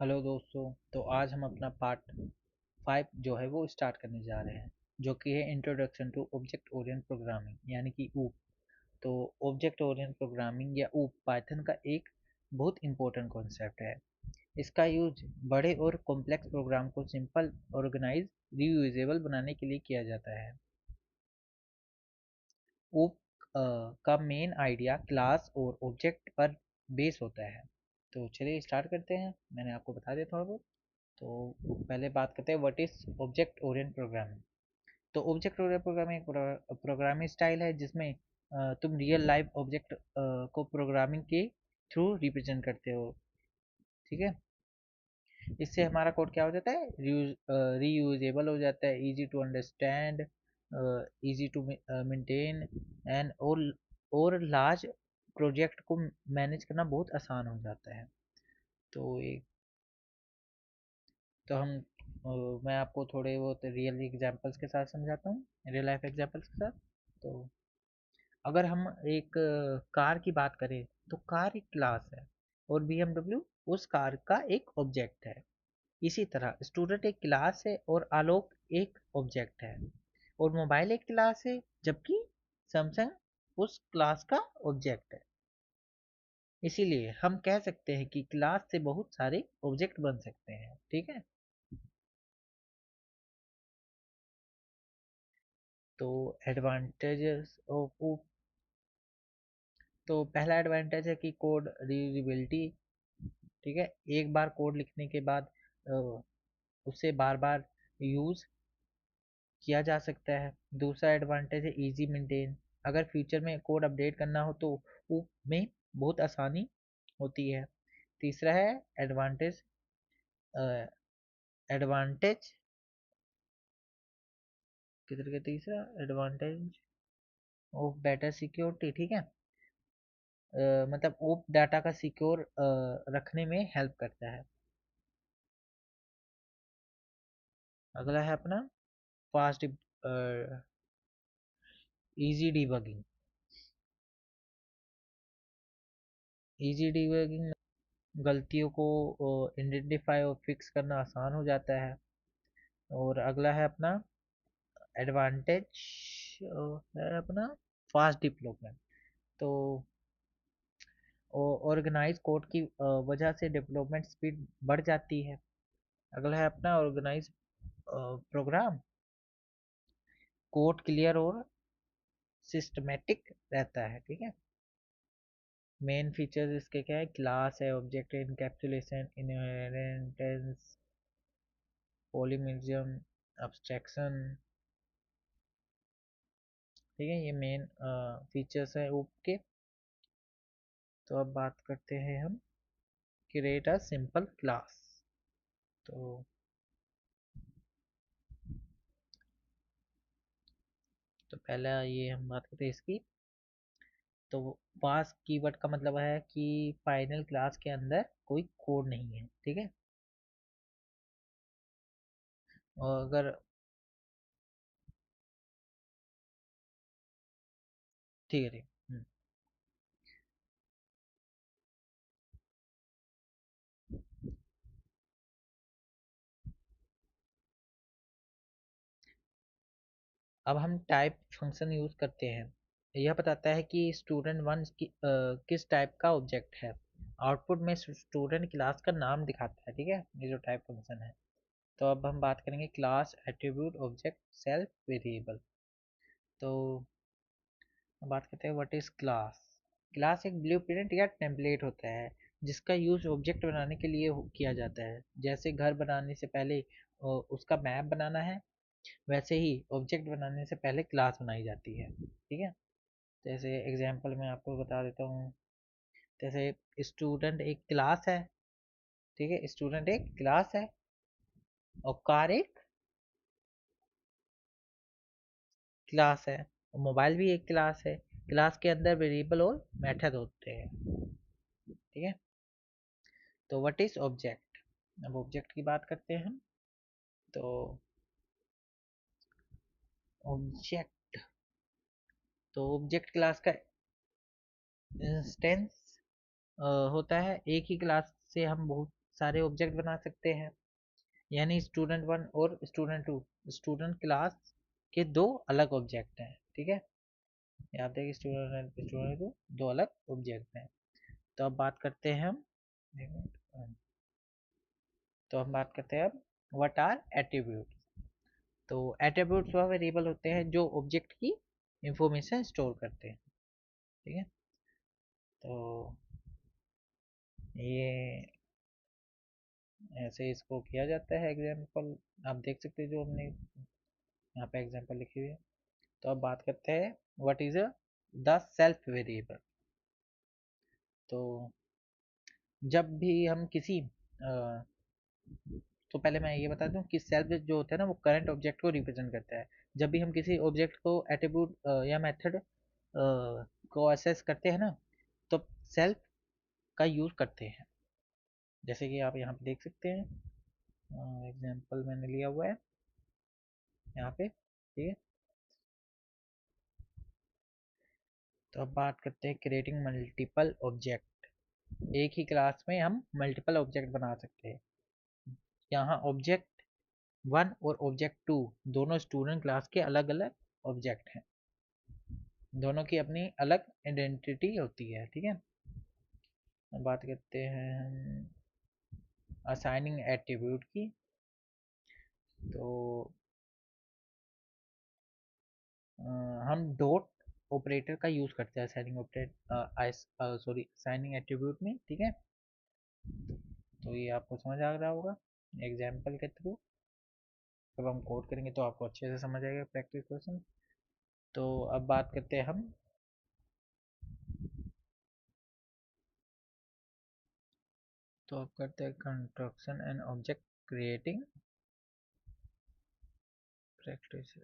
Hello दोस्तों। तो आज हम अपना पार्ट 5 जो है वो स्टार्ट करने जा रहे हैं, जो कि है introduction to object oriented programming यानी कि ऊप। तो ऑब्जेक्ट ओरिएंटेड प्रोग्रामिंग या ऊप पाइथन का एक बहुत इंपॉर्टेंट कॉन्सेप्ट है। इसका यूज बड़े और कॉम्प्लेक्स प्रोग्राम को सिंपल, ऑर्गेनाइज, रीयूजेबल बनाने के लिए किया जाता है। ऊप का मेन आइडिया क्लास और ऑब्जेक्ट पर बेस होता है। तो चलिए स्टार्ट करते हैं। मैंने आपको बता दिया थोड़ा बहुत। तो पहले बात करते हैं what is object oriented programming. तो ऑब्जेक्ट ओरिएंटेड प्रोग्रामिंग एक प्रोग्रामिंग स्टाइल है जिसमें तुम रियल लाइफ ऑब्जेक्ट को प्रोग्रामिंग के थ्रू रिप्रेजेंट करते हो। ठीक है। इससे हमारा कोड क्या हो जाता है, रीयूजेबल हो जाता है, easy to understand, easy to maintain and और लार्ज प्रोजेक्ट को मैनेज करना बहुत आसान हो जाता है। तो एक तो हम मैं आपको थोड़े बहुत रियल एग्जांपल्स के साथ समझाता हूँ, रियल लाइफ एग्जांपल्स के साथ। तो अगर हम एक कार की बात करें तो कार एक क्लास है और BMW उस कार का एक ऑब्जेक्ट है। इसी तरह स्टूडेंट एक क्लास है और आलोक एक ऑब्जेक्ट है, और मोबाइल एक क्लास है जबकि सैमसंग उस क्लास का ऑब्जेक्ट है। इसीलिए हम कह सकते हैं कि क्लास से बहुत सारे ऑब्जेक्ट बन सकते हैं। ठीक है। तो एडवांटेजेस ऑफ, तो पहला एडवांटेज है कि कोड रीयूजेबिलिटी। ठीक है। एक बार कोड लिखने के बाद अ, उसे बार बार यूज किया जा सकता है। दूसरा एडवांटेज है इजी मेंटेन। अगर फ्यूचर में कोड अपडेट करना हो तो में बहुत आसानी होती है। तीसरा है एडवांटेज, एडवांटेज किधर का, तीसरा एडवांटेज ऑफ बेटर सिक्योरिटी। ठीक है। मतलब ओप डाटा का सिक्योर रखने में हेल्प करता है। अगला है अपना fast, easy debugging. Easy debugging गलतियों को आइडेंटिफाई और फिक्स करना आसान हो जाता है। और अगला है अपना एडवांटेज है अपना फास्ट डेवलपमेंट। तो ऑर्गेनाइज कोड की वजह से डेवलपमेंट स्पीड बढ़ जाती है। अगला है अपना ऑर्गेनाइज प्रोग्राम, कोड क्लियर और सिस्टमेटिक रहता है। ठीक है। मेन फीचर्स इसके क्या है, क्लास है, object encapsulation, inheritance, polymorphism, abstraction. ठीक है। ये मेन फीचर्स है ऊप के। तो अब बात करते हैं हम क्रिएट अ सिंपल क्लास। तो पहला ये हम बात करते हैं इसकी। तो पास कीवर्ड का मतलब है कि फाइनल क्लास के अंदर कोई कोड नहीं है। ठीक है। और अगर ठीक है, ठीक। अब हम टाइप फंक्शन यूज करते हैं। यह बताता है कि स्टूडेंट वन किस टाइप का ऑब्जेक्ट है। आउटपुट में स्टूडेंट क्लास का नाम दिखाता है। ठीक है, ये जो टाइप फंक्शन है। तो अब हम बात करेंगे class, attribute, object, self, variable. तो अब बात करते हैं व्हाट इज क्लास। क्लास एक ब्लूप्रिंट या टेम्पलेट होता है जिसका यूज ऑब्जेक्ट बनाने के लिए किया जाता है। जैसे घर बनाने से पहले उसका मैप बनाना है, वैसे ही ऑब्जेक्ट बनाने से पहले क्लास बनाई जाती है। ठीक है। जैसे एग्जांपल मैं आपको बता देता हूँ। जैसे स्टूडेंट एक क्लास है। ठीक है, स्टूडेंट एक क्लास है और कार एक क्लास है, और मोबाइल भी एक क्लास है। क्लास के अंदर वेरिएबल और मेथड होते हैं। ठीक है। तो व्हाट इज ऑब्जेक्ट। अब ऑब्जेक्ट की बात करते हैं हम। तो ऑब्जेक्ट, तो ऑब्जेक्ट क्लास का इंस्टेंस होता है। एक ही क्लास से हम बहुत सारे ऑब्जेक्ट बना सकते हैं, यानी स्टूडेंट वन और स्टूडेंट टू स्टूडेंट क्लास के दो अलग ऑब्जेक्ट हैं। ठीक है, यहाँ पे स्टूडेंट स्टूडेंट टू दो अलग ऑब्जेक्ट हैं। तो अब बात करते हैं हम एक मिनट। तो हम बात करते हैं अब व्हाट आर एट्रीब्यूट। तो एट्रीब्यूट्स वह वेरिएबल होते हैं जो ऑब्जेक्ट की इंफॉर्मेशन स्टोर करते हैं। ठीक है, तो ये ऐसे इसको किया जाता है। एग्जाम्पल आप देख सकते हैं जो हमने यहाँ पे एग्जाम्पल लिखी हुई है। तो अब बात करते हैं what is the self variable. तो जब भी हम किसी तो पहले मैं ये बता दूं कि सेल्फ जो होता है ना वो करंट ऑब्जेक्ट को रिप्रेजेंट करता है। जब भी हम किसी ऑब्जेक्ट को एट्रीब्यूट या मेथड को असेस करते हैं ना, तो सेल्फ का यूज करते हैं। जैसे कि आप यहाँ पे देख सकते हैं, एग्जांपल मैंने लिया हुआ है यहाँ पे। ठीक है, तो अब बात करते हैं क्रिएटिंग मल्टीपल ऑब्जेक्ट। एक ही क्लास में हम मल्टीपल ऑब्जेक्ट बना सकते हैं। यहाँ ऑब्जेक्ट वन और ऑब्जेक्ट टू दोनों स्टूडेंट क्लास के अलग अलग ऑब्जेक्ट हैं, दोनों की अपनी अलग आइडेंटिटी होती है। ठीक है, अब बात करते हैं हम असाइनिंग एट्रीब्यूट की। तो हम डॉट ऑपरेटर का यूज करते हैं assigning operate sorry assigning attribute में। ठीक है, तो ये आपको समझ आ रहा होगा एग्जाम्पल के थ्रू। जब हम कोड करेंगे तो आपको अच्छे से समझ आएगा प्रैक्टिस क्वेश्चन। तो अब बात करते हैं हम तो अब करते हैं construction and object creating practice.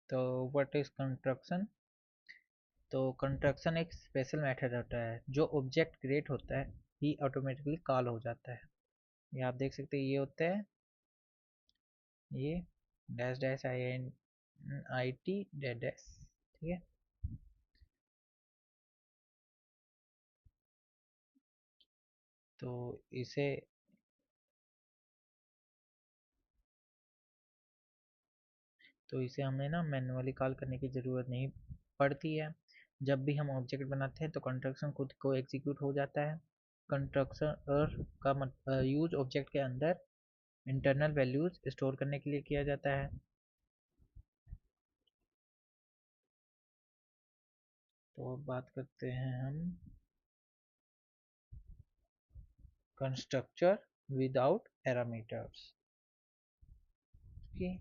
तो व्हाट इज कंस्ट्रक्शन। तो कंस्ट्रक्शन एक स्पेशल मेथड होता है जो ऑब्जेक्ट क्रिएट होता है ही ऑटोमेटिकली कॉल हो जाता है। ये आप देख सकते हैं, ये होता है ये dash dash I N I T dash dash. ठीक है, तो इसे हमें ना मैन्युअली कॉल करने की ज़रूरत नहीं पड़ती है। जब भी हम ऑब्जेक्ट बनाते हैं तो कंस्ट्रक्शन खुद को एग्जीक्यूट हो जाता है। कंस्ट्रक्शन का यूज ऑब्जेक्ट के अंदर इंटरनल वैल्यूज स्टोर करने के लिए किया जाता है। तो अब बात करते हैं हम कंस्ट्रक्टर विदाउट पैरामीटर्स की।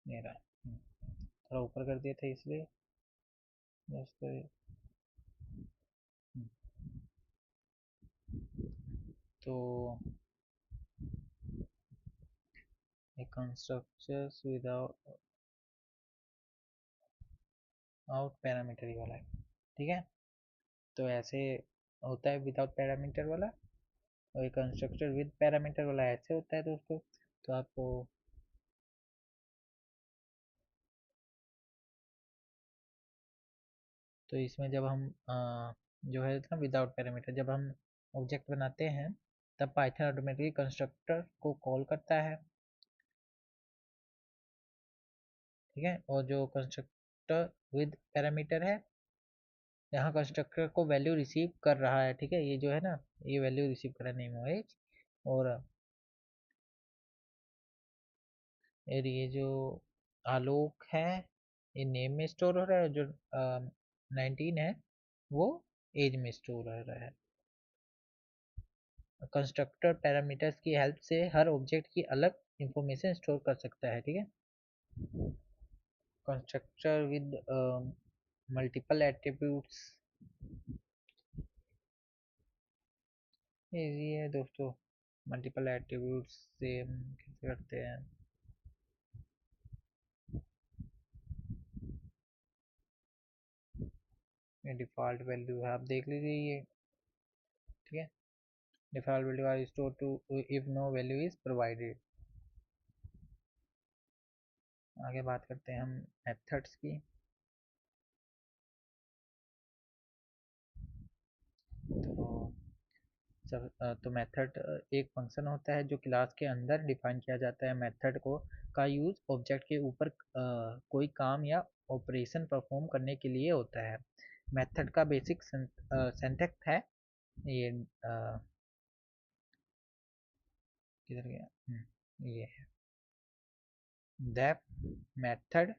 मेरा थोड़ा ऊपर कर दिया था इसलिए दोस्तों। तो एक कंस्ट्रक्टर्स विदाउट पैरामीटर वाला है। ठीक है, तो ऐसे होता है विदाउट पैरामीटर वाला, और एक कंस्ट्रक्टर विद पैरामीटर वाला ऐसे होता है दोस्तों। तो आपको तो इसमें जब हम जो है ना विदाउट पैरामीटर जब हम ऑब्जेक्ट बनाते हैं तब पाइथन ऑटोमेटिकली कंस्ट्रक्टर को कॉल करता है। ठीक है, और जो कंस्ट्रक्टर विद पैरामीटर है यहाँ कंस्ट्रक्टर को वैल्यू रिसीव कर रहा है। ठीक है, ये जो है ना ये वैल्यू रिसीव कर रहा है नेम एज, और ये जो आलोक है ये नेम में स्टोर हो रहा है, जो 19 है वो एज में स्टोर हो रहा है। कंस्ट्रक्टर पैरामीटर्स की हेल्प से हर ऑब्जेक्ट की अलग इंफॉर्मेशन स्टोर कर सकता है। ठीक है, constructor with multiple attributes easy है दोस्तों। मल्टीपल एट्रीब्यूट्स से हम कैसे करते हैं। ये डिफ़ॉल्ट वैल्यू है, आप देख लीजिए ये। ठीक है, default value are store to if no value is provided. आगे बात करते हैं हम मेथड्स की। तो तो मेथड एक फंक्शन होता है जो क्लास के अंदर डिफाइन किया जाता है। मेथड को का यूज़ ऑब्जेक्ट के ऊपर कोई काम या ऑपरेशन परफॉर्म करने के लिए होता है। मेथड का बेसिक सिंटैक्स है ये किधर गया, ये है दैट मेथड,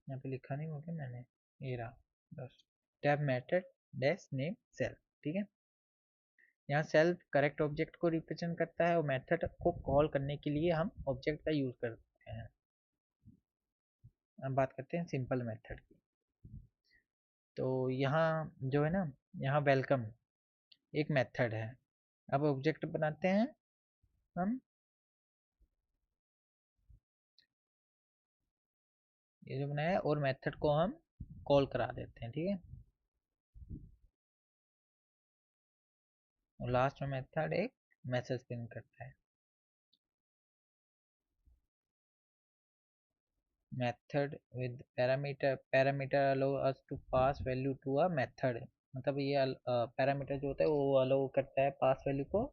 यहाँ पे लिखा नहीं होगा मैंने, ये रहा बस, tab method dash name self. ठीक है, यहाँ सेल्फ करेक्ट ऑब्जेक्ट को रिप्रेजेंट करता है और मेथड को कॉल करने के लिए हम ऑब्जेक्ट का यूज करते हैं। अब बात करते हैं सिंपल मेथड की। तो यहाँ जो है ना, यहाँ वेलकम एक मेथड है। अब ऑब्जेक्ट बनाते हैं हम, ये जो बनाया है, और मेथड को हम कॉल करा देते हैं। ठीक है, और लास्ट में मेथड एक मैसेज प्रिंट करता है। Method with parameter allow us to pass value to a method, मतलब ये पैरामीटर जो होता है वो अलाउ करता है पास वैल्यू को।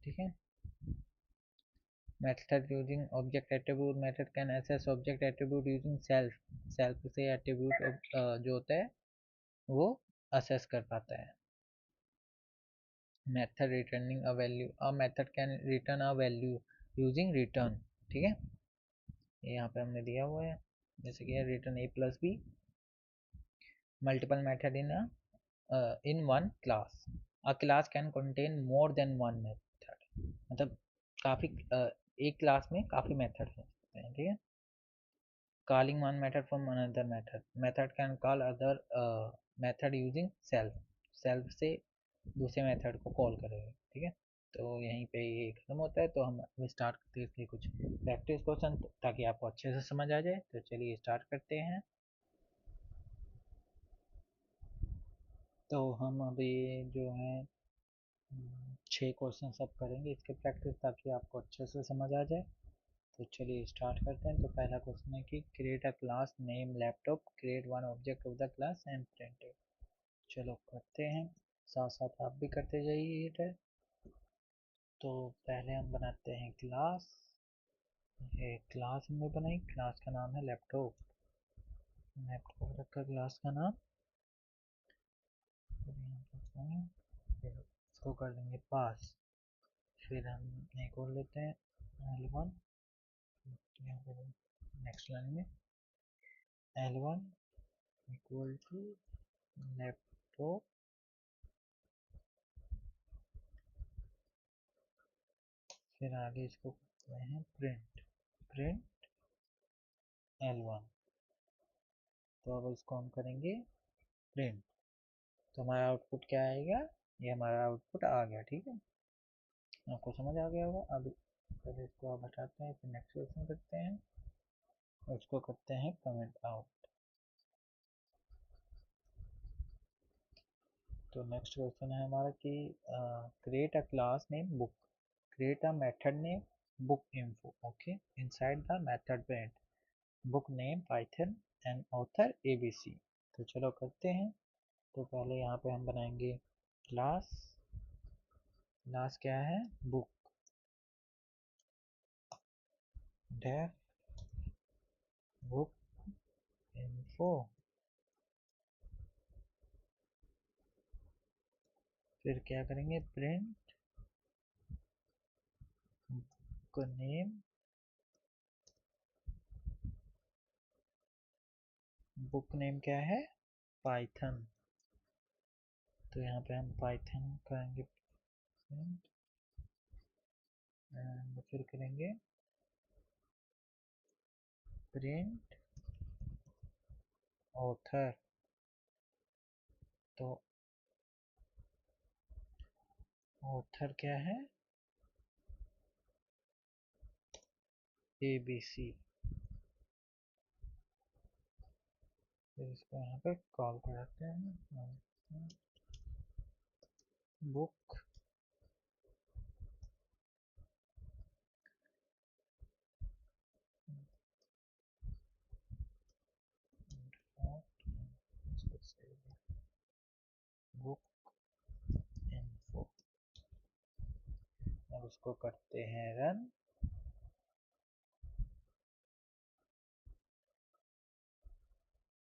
ठीक है, method using object attribute, method can access object attribute using self, self से एट्रीब्यूट जो होता है वो असेस कर पाता है। Method returning a value, a method can return a value using return. ठीक है, ये यहाँ पे हमने दिया हुआ है, जैसे कि return A plus B, multiple method in one class, a class can contain more than one method, मतलब काफ़ी एक क्लास में काफ़ी मेथड हो सकते हैं। ठीक है, calling one method from another method can call other method using self, self से दूसरे मेथड को कॉल करेगा। ठीक है, तो यहीं पे ये खत्म होता है। तो हम अभी स्टार्ट करते हैं इसके कुछ प्रैक्टिस क्वेश्चन, ताकि आपको अच्छे से समझ आ जाए। तो चलिए स्टार्ट करते हैं। तो हम अभी जो है 6 क्वेश्चन सब करेंगे इसके प्रैक्टिस, ताकि आपको अच्छे से समझ आ जाए। तो चलिए स्टार्ट करते हैं। तो पहला क्वेश्चन है कि create a class name laptop, create one object of the class and print it. चलो करते हैं, साथ साथ आप भी करते जाइए ये। तो पहले हम बनाते हैं क्लास। ये क्लास हमने बनाई, क्लास का नाम है लैपटॉप, लैपटॉप रखा क्लास का नाम। फिर इसको कर देंगे पास। फिर हम एक और लेते हैं L1, यहाँ पर नेक्स्ट लाइन में L1 इक्वल टू लैपटॉप, फिर आगे इसको करते हैं प्रिंट, प्रिंट L1। तो अब इसको हम करेंगे प्रिंट, तो हमारा आउटपुट क्या आएगा, ये हमारा आउटपुट आ गया। ठीक है, आपको समझ आ गया होगा। अब पहले इसको आप हटाते हैं, फिर नेक्स्ट क्वेश्चन करते हैं और इसको करते हैं कमेंट आउट। तो नेक्स्ट क्वेश्चन है हमारा कि create a class name book, create a method name book info, okay, inside the method print book name Python and author ABC। तो चलो करते हैं। तो पहले यहाँ पे हम बनाएंगे क्लास, क्लास क्या है बुक, डेफ बुक इन्फो, फिर क्या करेंगे print book name, book name क्या है पाइथन। तो यहाँ पे हम पाइथन करेंगे प्रिंट, एंड फिर करेंगे प्रिंट ऑथर। तो ऑथर क्या है ABC। फिर इसको यहाँ पे कॉल कराते हैं बुक बुक उसको करते हैं रन।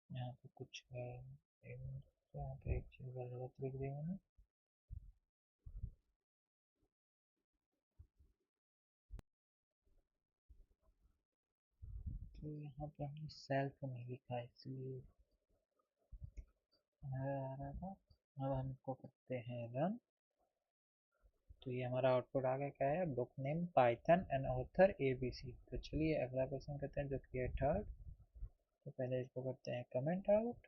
यहाँ पे कुछ है, यहाँ पे एक चीज़ गलत लिख दी मैंने। तो यहाँ पे हमने सेल्फ नहीं लिखा इसलिए आ रहा था। अब हम इसको करते हैं रन। तो ये हमारा आउटपुट आ गया, क्या है, book name Python and author ABC। तो चलिए अगला क्वेश्चन करते हैं जो कि है थर्ड। तो पहले इसको करते हैं कमेंट आउट।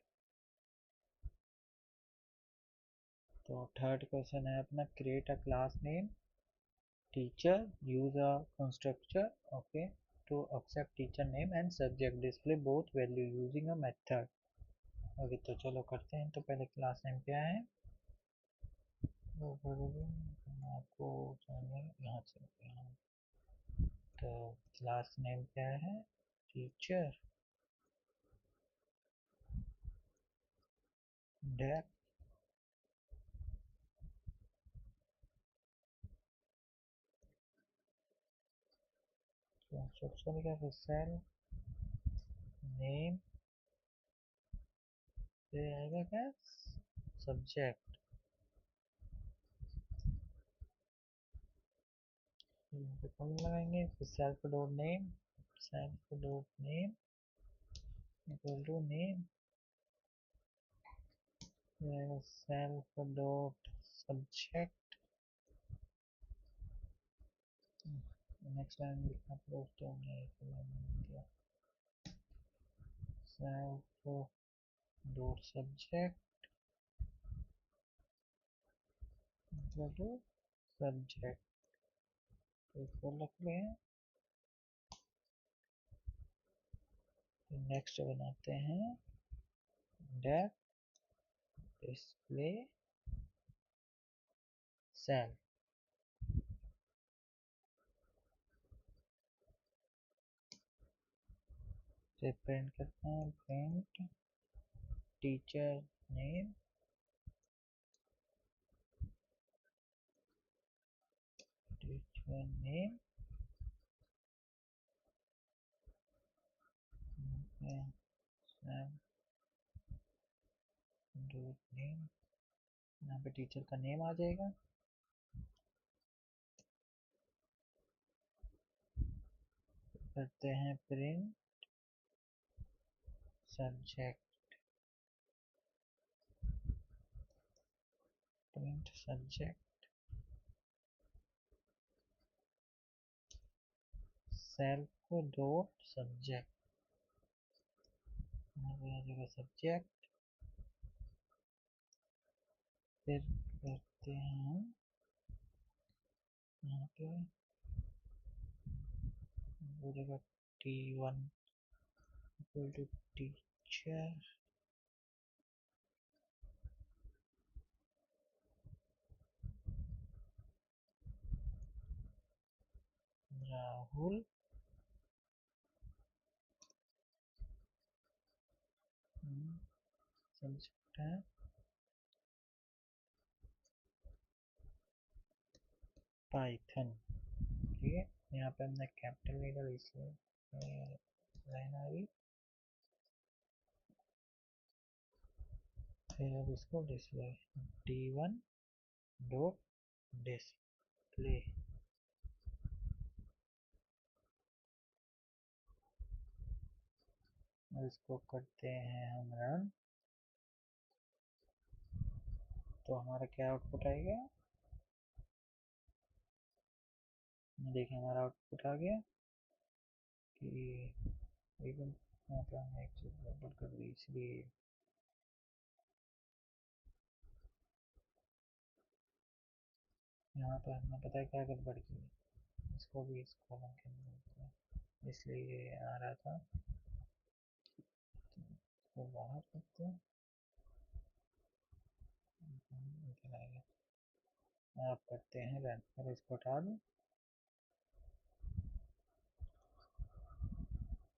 तो थर्ड क्वेश्चन है अपना, create a class name teacher, use a constructor okay to accept teacher name and subject, display both value using a method। Okay तो चलो करते हैं। तो पहले क्लास नेम क्या है, आपको यहाँ से यहाँ। तो क्लास नेम क्या है, टीचर डेफ। कंस्ट्रक्शन क्या है, सेल नेम से आएगा क्या, सब्जेक्ट। यहाँ पे कम लगाएंगे, फिर self dot name, self dot name equal to name, self dot subject. Next line लिखना पड़ेगा, self dot subject equal to subject. तो इसको रख लें। तो नेक्स्ट बनाते हैं डेफ डिस्प्ले सेल। फिर प्रिंट करते हैं, print teacher name, teacher name dot name, यहाँ पे टीचर का नेम आ जाएगा। करते हैं print subject, print subject self dot subject, यहाँ पे आ जाएगा सब्जेक्ट। फिर करते हैं यहाँ पे हो जाएगा T1 equal to teacher Rahul subject है पाइथन। ठीक है, यहाँ पे हमने कैपिटल लेटर इसलिए लाइन आ गई। फिर अब इसको डिस्प्ले T1 डॉट डिस्प्ले, इसको करते हैं हम रन। तो हमारा क्या आउटपुट आएगा, देखिए हमारा आउटपुट आ गया कि एकदम, यहाँ पे हमने एक चीज़ गड़बड़ कर दी इसलिए यहाँ पे हमने पता है क्या गड़बड़ की, इसको भी इस कॉलम के अंदर होता है इसलिए ये आ रहा था। तो बाहर करते हैं, आप करते हैं रन और इसको हटा दूँ।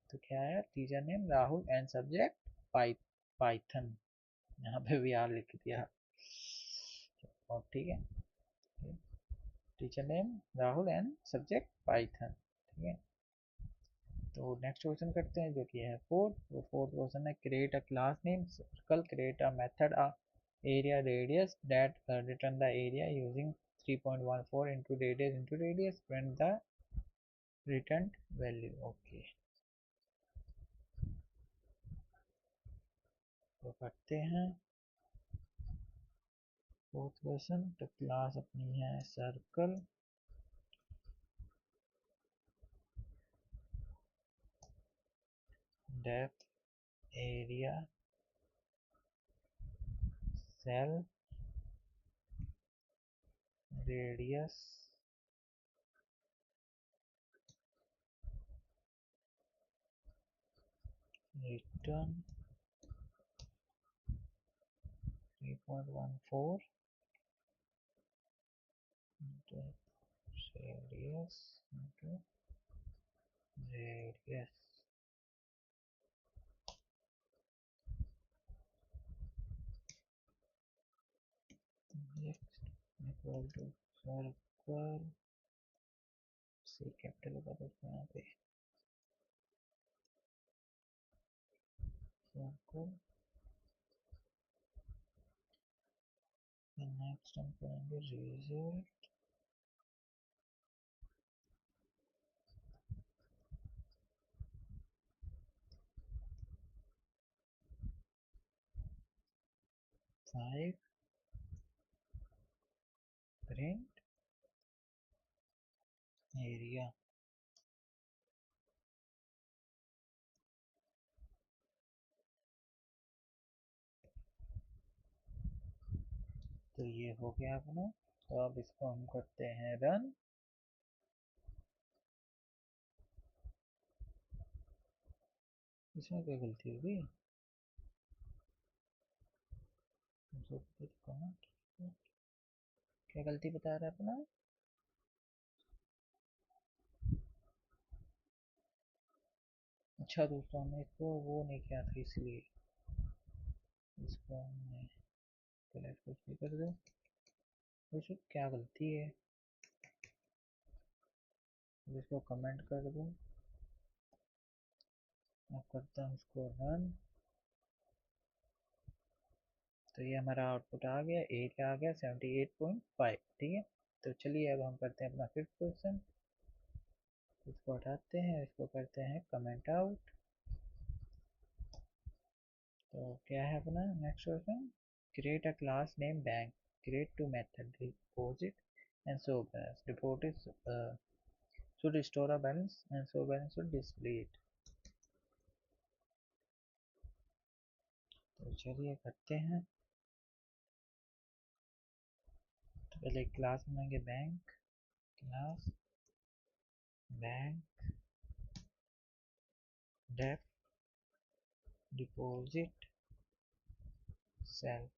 तो क्या है, teacher name Rahul and subject Python, यहाँ पे भी आर लिख दिया। और ठीक है। Teacher name Rahul and subject Python. ठीक है, तो नेक्स्ट क्वेश्चन करते हैं जो कि है फोर्थ। वो फोर्थ क्वेश्चन है create a class name circle, create a method area radius that return the area using 3.14 into radius, print the returned value। Okay, तो करते हैं फोर्थ क्वेश्चन। तो क्लास अपनी है circle, def, area, self, radius, return 3.14 into radius into radius। next equal to circle, C capital होगा दोस्तों यहाँ पे, सर्कल। नेक्स्ट हम करेंगे रिजल्ट, 5 प्रिंट एरिया। तो ये हो गया अपना। तो अब इसको हम करते हैं रन। इसमें क्या गलती होगी, क्या गलती बता रहा है अपना। अच्छा दोस्तों, हमने इसको वो नहीं किया था इसलिए इसको हमने कलेक्ट कुछ भी कर दो। दोस्तों क्या गलती है, इसको कमेंट कर दूँ। अब करता हूँ इसको रन। तो ये हमारा आउटपुट आ गया, एरिया आ गया 78.5। ठीक है, तो चलिए अब हम करते हैं अपना फिफ्थ क्वेश्चन। इसको हटाते हैं, इसको करते हैं कमेंट आउट। तो क्या है अपना next question, create a class name bank, create two method deposit and show balance, deposit should store a balance and show balance should display it। तो चलिए करते हैं। तो पहले क्लास बनाएंगे bank, class bank def deposit self,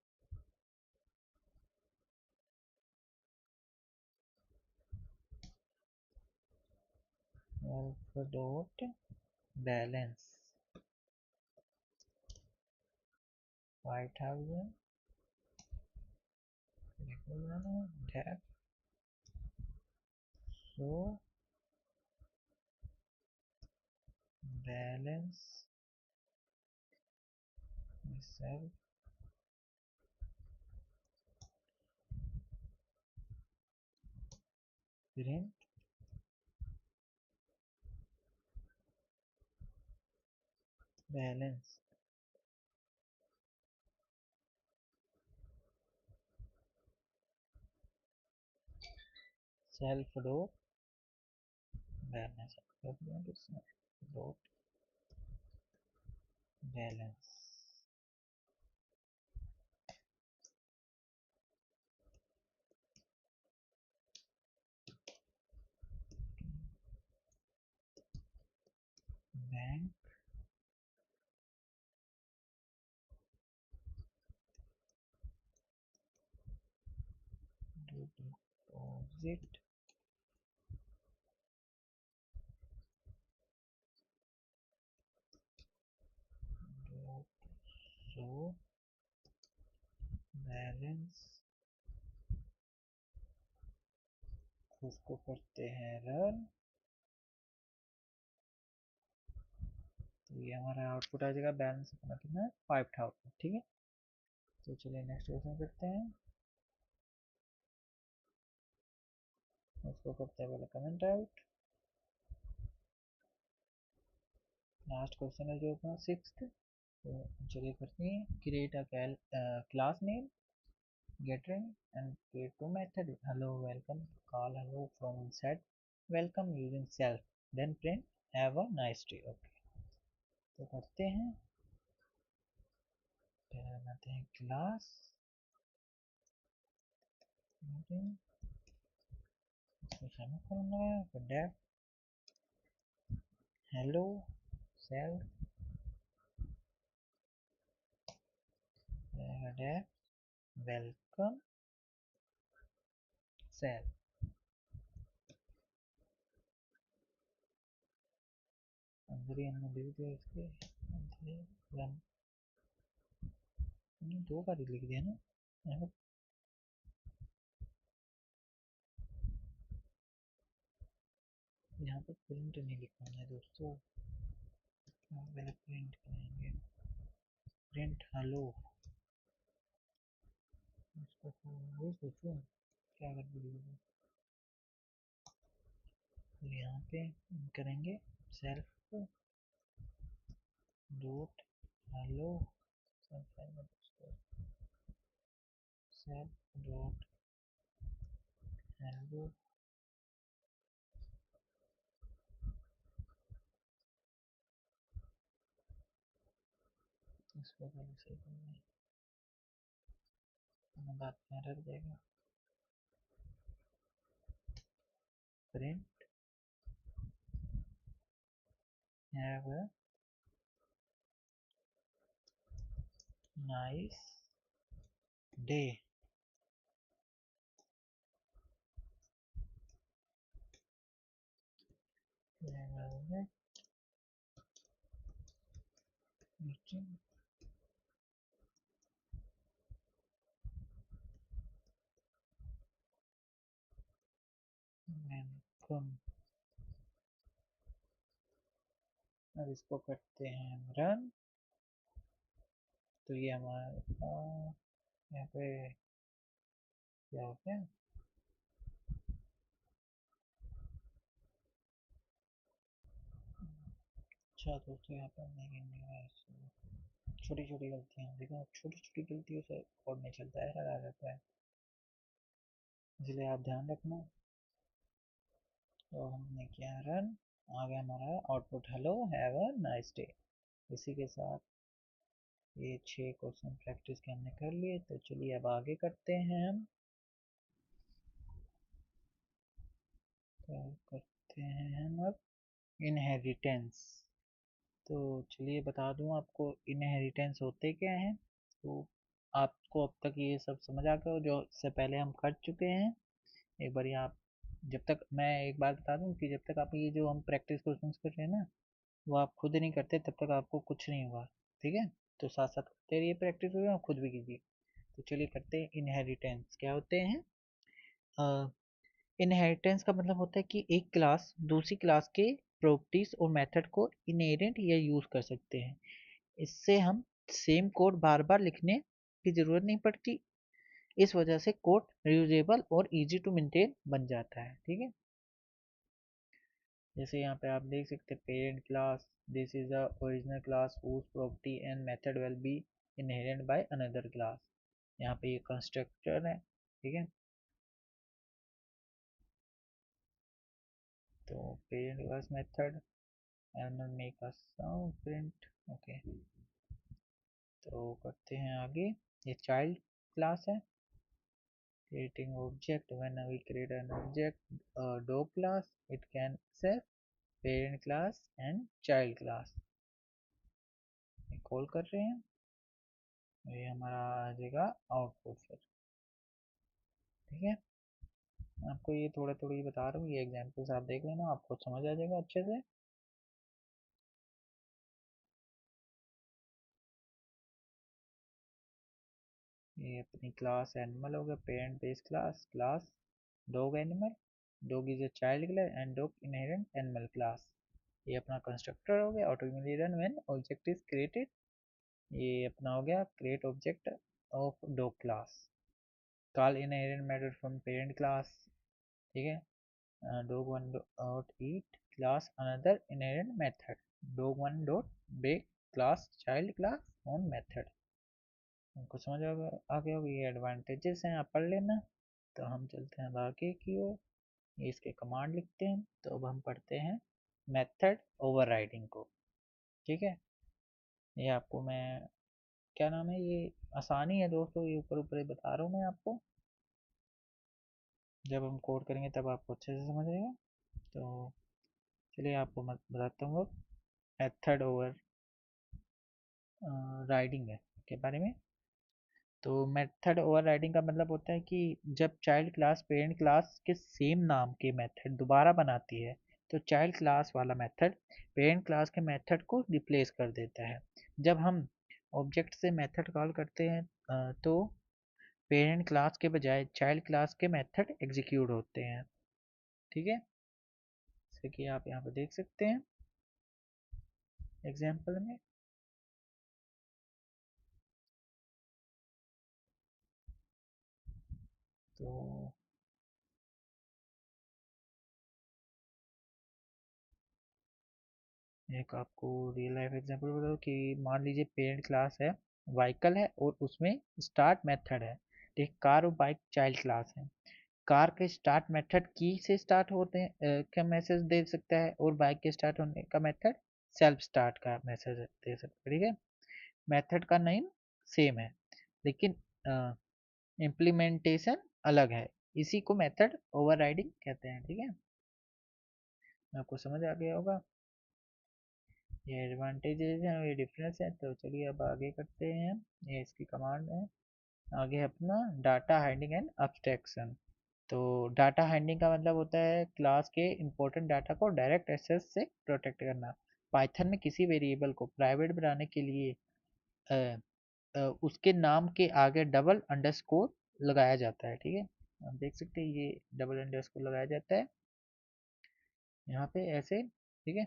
self dot balance 5000 def show balance self print balance. Self dot balance dot balance bank deposit dot show balance उसको करते हैं रन। तो ये हमारा आउटपुट आ जाएगा, बैलेंस अपना कितना है 5000। ठीक है, तो चलिए नेक्स्ट क्वेश्चन करते हैं। उसको करते हैं पहले कमेंट आउट। लास्ट क्वेश्चन है जो अपना सिक्स्थ। तो चलिए करते हैं, create a class name, get in and create two method, hello welcome, call hello from inside welcome using self, then print have a nice day। Okay, तो करते हैं, पहले बनाते हैं क्लास, इसमें सेमीकोलन लगाया, फिर def hello self, def welcome self. अंदर ही हमने लिख दिया इसके, रन, दो बार लिख दिया ना यहाँ पर प्रिंट नहीं लिखना है दोस्तों, पहले प्रिंट करेंगे, प्रिंट हेलो। इसको तो वही सोचो क्या कर दिया। तो यहाँ पे करेंगे self dot hello, self dot hello, इसको पहले सही करना है, बात में रख जाएगा, print have a nice day. Welcome. अब इसको करते हैं रन। तो ये हमारा यहाँ पे क्या हो गया, अच्छा दोस्तों यहाँ पर नहीं, छोटी छोटी गलतियाँ, लेकिन छोटी छोटी गलतियों से कोड नहीं चलता है, एरर आ जाता है, इसलिए आप ध्यान रखना। तो हमने किया रन, आ गया हमारा output hello have a nice day. इसी के साथ ये 6 क्वेश्चन प्रैक्टिस के हमने कर लिए। तो चलिए अब आगे करते हैं हम, तो करते हैं हम अब इनहेरिटेंस। तो चलिए बता दूं आपको इनहेरिटेंस होते क्या हैं। तो आपको अब तक ये सब समझ आ गया हो जो इससे पहले हम कर चुके हैं। एक बार आप, जब तक मैं एक बात बता दूं कि जब तक आप ये जो हम प्रैक्टिस क्वेश्चंस कर रहे हैं ना, वो आप खुद नहीं करते तब तक आपको कुछ नहीं होगा। ठीक है, तो साथ साथ करते रहिए प्रैक्टिस हो, और खुद भी कीजिए। तो चलिए करते हैं इनहेरिटेंस क्या होते हैं। इनहेरिटेंस का मतलब होता है कि एक क्लास दूसरी क्लास के प्रॉपर्टीज और मेथड को इनहेरिट या यूज कर सकते हैं। इससे हम सेम कोड बार बार लिखने की जरूरत नहीं पड़ती, इस वजह से कोड रियूजेबल और इजी टू मेंटेन बन जाता है। ठीक है, जैसे यहाँ पे आप देख सकते हैं parent class, this is the original class whose property and method will be inherited by another class। यहाँ पे ये कंस्ट्रक्टर है। ठीक है, तो parent class method and make a sound print. Okay, तो करते हैं आगे। ये चाइल्ड क्लास है, creating object, when we create an object dog class, it can say parent class and child class। Call कर रहे हैं, ये हमारा आ जाएगा आउटपुट फिर। ठीक है, आपको ये थोड़ा थोड़ा ही बता रहा हूँ, ये एग्जांपल्स आप देख लेना, आपको समझ आ जाएगा अच्छे से। ये अपनी क्लास एनिमल हो गया, parent base class, class dog animal. Dog is a child class and dog inherent animal class. ये अपना कंस्ट्रक्टर हो गया, automatically run when object is created. ये अपना हो गया create object of dog class. Call inherent method from parent class, ठीक है। Dog one dot eat class another inherent method dog one dot break class child class on method. हमको समझ आ गया होगा, ये एडवांटेजेस हैं, आप पढ़ लेना। तो हम चलते हैं आगे की ओर, ये इसके कमांड लिखते हैं। तो अब हम पढ़ते हैं मेथड ओवरराइडिंग को, ठीक है। ये आपको मैं, क्या नाम है, ये आसानी है दोस्तों, ये ऊपर ऊपर बता रहा हूँ मैं आपको। जब हम कोड करेंगे तब आपको अच्छे से समझ आएगा। तो चलिए आपको मैं बताता हूँ अब मेथड ओवर राइडिंग है के बारे में। तो मेथड ओवरराइडिंग का मतलब होता है कि जब चाइल्ड क्लास पेरेंट क्लास के सेम नाम के मेथड दोबारा बनाती है, तो चाइल्ड क्लास वाला मेथड पेरेंट क्लास के मेथड को रिप्लेस कर देता है। जब हम ऑब्जेक्ट से मेथड कॉल करते हैं तो पेरेंट क्लास के बजाय चाइल्ड क्लास के मेथड एग्जीक्यूट होते हैं, ठीक है। जैसे कि आप यहाँ पर देख सकते हैं एग्जाम्पल में। तो एक आपको रियल लाइफ एग्जांपल बताओ कि मान लीजिए पेरेंट क्लास है, व्हीकल है, और उसमें स्टार्ट मेथड है। एक कार और बाइक चाइल्ड क्लास है। कार के स्टार्ट मेथड की से स्टार्ट होते हैं का मैसेज दे सकता है, और बाइक के स्टार्ट होने का मेथड सेल्फ स्टार्ट का मैसेज दे सकता है, ठीक है। मेथड का नेम सेम है, लेकिन इम्प्लीमेंटेशन अलग है। इसी को मेथड ओवरराइडिंग कहते हैं, ठीक है। आपको समझ आ गया होगा, ये एडवांटेजेस हैं और ये डिफरेंस है। तो चलिए अब आगे करते हैं, ये इसकी कमांड है। आगे अपना डाटा हाइडिंग एंड अब्स्ट्रैक्शन। तो डाटा हाइडिंग का मतलब होता है क्लास के इंपॉर्टेंट डाटा को डायरेक्ट एक्सेस से प्रोटेक्ट करना। पाइथन में किसी वेरिएबल को प्राइवेट बनाने के लिए उसके नाम के आगे डबल अंडरस्कोर लगाया जाता है, ठीक है। आप देख सकते हैं ये डबल अंडरस्कोर लगाया जाता है यहाँ पे ऐसे, ठीक है।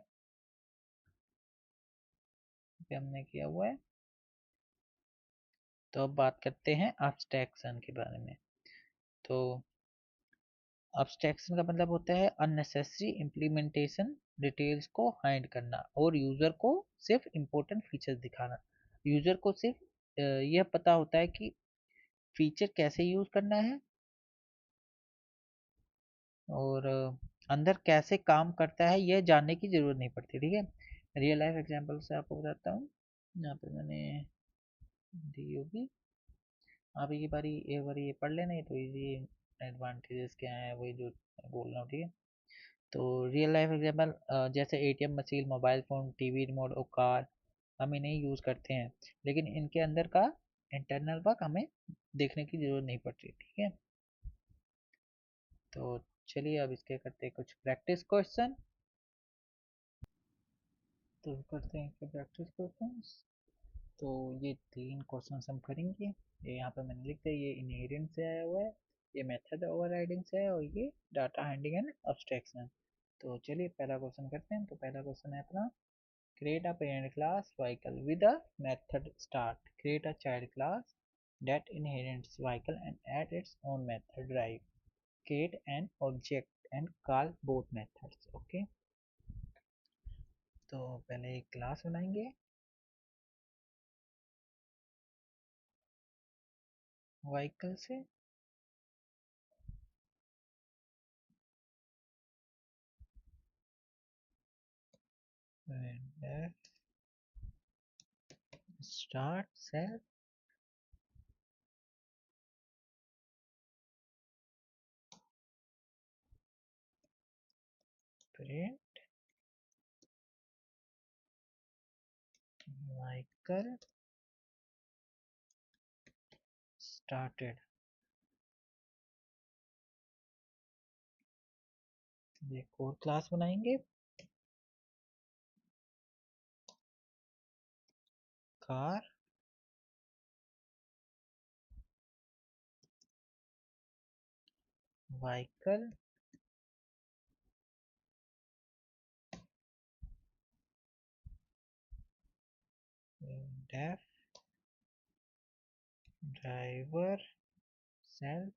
ये हमने किया हुआ है। तो अब बात करते हैं अब्स्ट्रैक्शन के बारे में। तो अब्स्ट्रैक्शन का मतलब होता है अननेसेसरी इम्प्लीमेंटेशन, डिटेल्स को हाइड करना और यूज़र को सिर्फ इम्पोर्टेंट फीचर्स दिखाना। यूज़र को सिर्फ यह पता होता है कि फीचर कैसे यूज़ करना है, और अंदर कैसे काम करता है यह जानने की ज़रूरत नहीं पड़ती, ठीक है। रियल लाइफ एग्जांपल से आपको बताता हूँ। यहाँ पे मैंने दी होगी, आप एक बार ये पढ़ लेना, ये तो इजी एडवांटेजेस क्या है वही जो बोल रहा हूँ, ठीक है। तो रियल लाइफ एग्जांपल जैसे ATM machine, mobile phone, TV remote और कार हम इन्हें यूज़ करते हैं, लेकिन इनके अंदर का इंटरनल वर्क हमें देखने की ज़रूरत नहीं पड़ती, ठीक है। तो चलिए अब इसके करते हैं कुछ प्रैक्टिस क्वेश्चन। तो करते हैं इसके प्रैक्टिस क्वेश्चन। तो ये 3 क्वेश्चन हम करेंगे। ये यहाँ पे मैंने लिख दिया, ये इनहेरेंट से आया हुआ है, ये मेथड ओवरराइडिंग से है, और ये डाटा हाइडिंग एंड अब्स्ट्रैक्शन। तो चलिए पहला क्वेश्चन करते हैं। तो पहला क्वेश्चन है अपना, create a parent class vehicle with a method start, create a child class that inherits vehicle and add its own method drive, create an object and call both methods, okay। तो पहले एक class बनाएंगे vehicle से, and start self print vehicle started। एक और class बनाएंगे car vehicle def driver self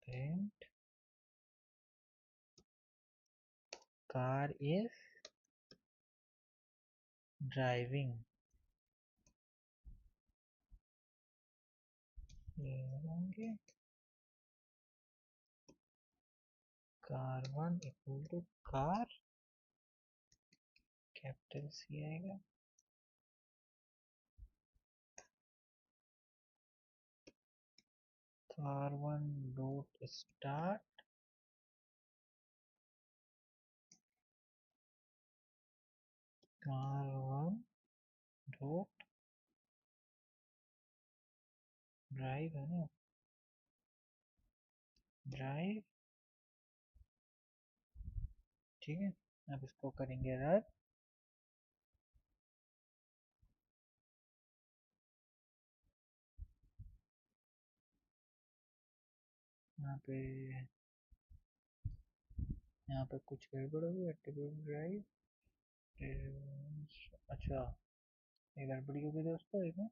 print car is driving. ये होंगे car1 equal to car capital C आएगा, car1 dot start car1 dot drive है ना, ड्राइव। ठीक है, अब इसको करेंगे रन। यहाँ पे कुछ गड़बड़ होगी, एक्टिवेट ड्राइव। अच्छा, ये गड़बड़ी होगी दोस्तों एक में।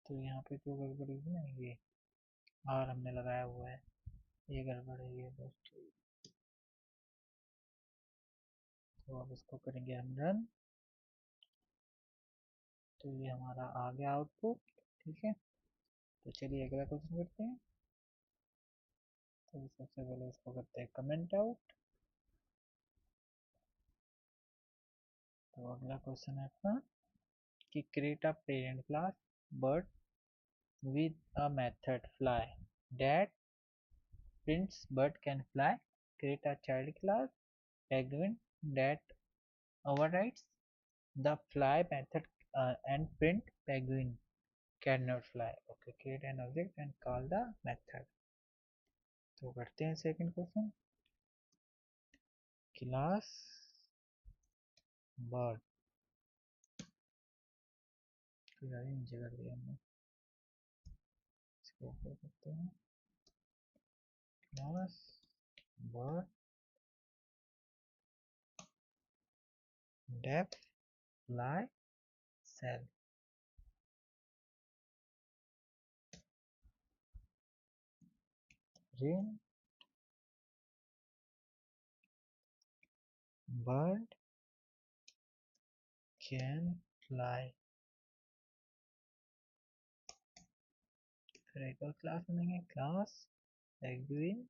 तो यहाँ पे जो गड़बड़ी होगी ना, ये आर हमने लगाया हुआ है, ये गड़बड़ है ये दोस्तों। तो अब इसको करेंगे हम रन। तो ये हमारा आ गया आउटपुट। ठीक है, तो चलिए अगला क्वेश्चन करते हैं। तो सबसे पहले इसको करते हैं कमेंट आउट। तो अगला क्वेश्चन है अपना कि create a parent class bird with a method fly that prints bird can fly. Create a child class penguin that overrides the fly method and print penguin cannot fly. Okay, create an object and call the method. तो करते हैं second question, class bird नीचे कर दिया हमने, इसको ऊपर करते हैं class bird def fly cell rain bird can fly। फिर एक और क्लास बनेंगे, class penguin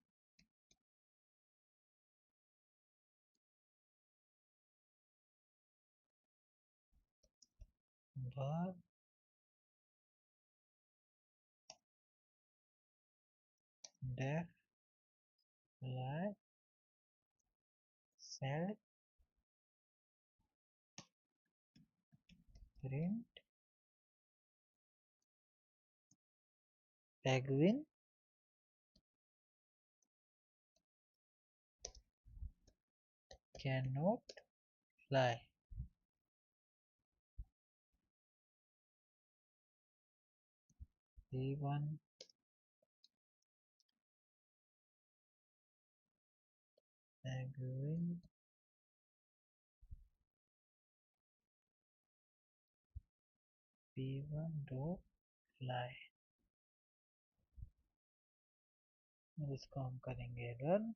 bird deaf fly cell print penguin cannot fly। P1 penguin P1 dot fly। अब इसको हम करेंगे रन।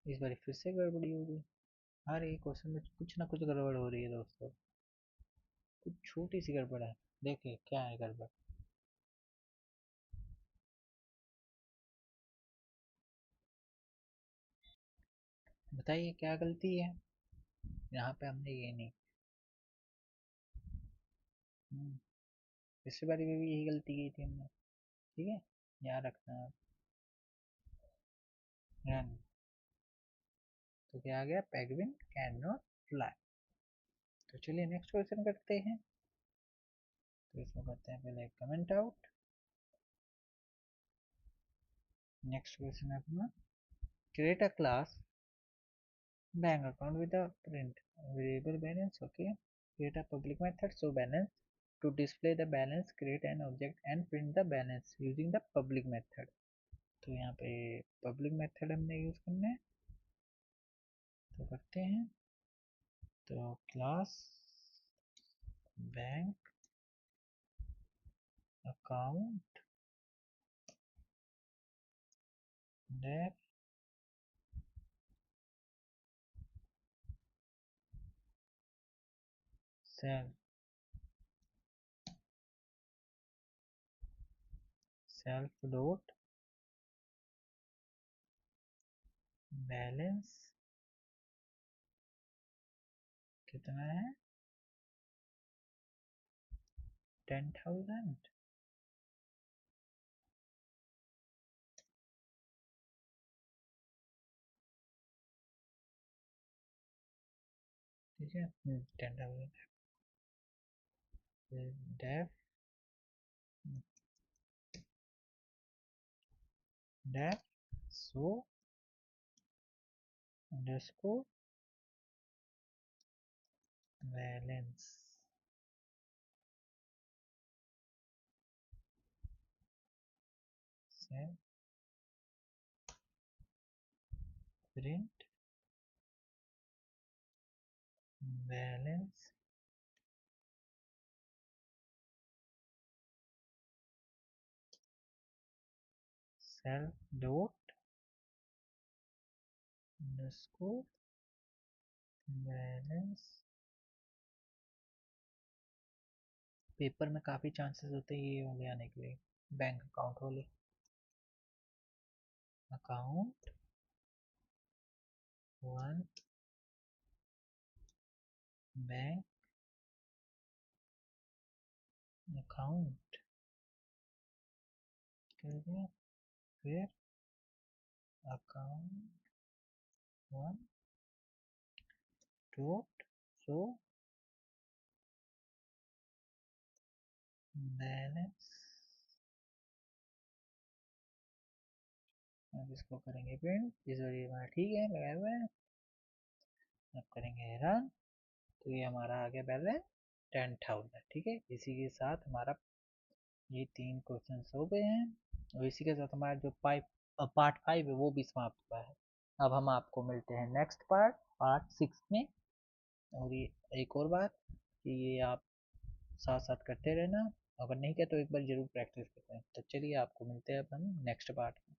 इस बार फिर से गड़बड़ी होगी, हर एक क्वेश्चन में कुछ ना कुछ गड़बड़ हो रही है दोस्तों, कुछ छोटी सी गड़बड़ है। देखिए क्या है गड़बड़, बताइए क्या गलती है। यहाँ पे हमने ये नहीं, पिछली बारी में भी यही गलती की थी हमने। ठीक है, याद रखना आप। रन। तो क्या आ गया, पेंगुइन कैन नॉट फ्लाई। तो चलिए नेक्स्ट क्वेश्चन करते हैं। तो इसमें करते हैं पहले कमेंट आउट। नेक्स्ट क्वेश्चन है अपना create a class bank account with a print variable balance. Okay, create a public method show balance to display the balance, create an object and print the balance using the public method. तो यहाँ पे public method हमने use करना है, तो करते हैं। तो class bank account def self dot balance कितना है 10,000। ठीक है 10,000 def def so underscore balance से print balance self dot underscore balance. Paper में काफ़ी चांसेस होते हैं ये होंगे आने के लिए, बैंक अकाउंट वाले। अकाउंट 1 बैंक अकाउंट कर दिया, फिर अकाउंट 1 डॉट सो बैलेंस। अब इसको करेंगे प्रिंट, इस वजह हमारा ठीक है लगाए हुए हैं। अब करेंगे रन, तो ये हमारा आ गया बैलेंस 10,000। ठीक है, इसी के साथ हमारा ये 3 क्वेश्चन हो गए हैं, और इसी के साथ हमारा जो पार्ट 5 है वो भी समाप्त हुआ है। अब हम आपको मिलते हैं नेक्स्ट पार्ट 6 में। और ये एक और बात कि ये आप साथ साथ करते रहना, अगर नहीं किया तो एक बार जरूर प्रैक्टिस करते हैं। तो चलिए आपको मिलते हैं अब हम नेक्स्ट पार्ट में।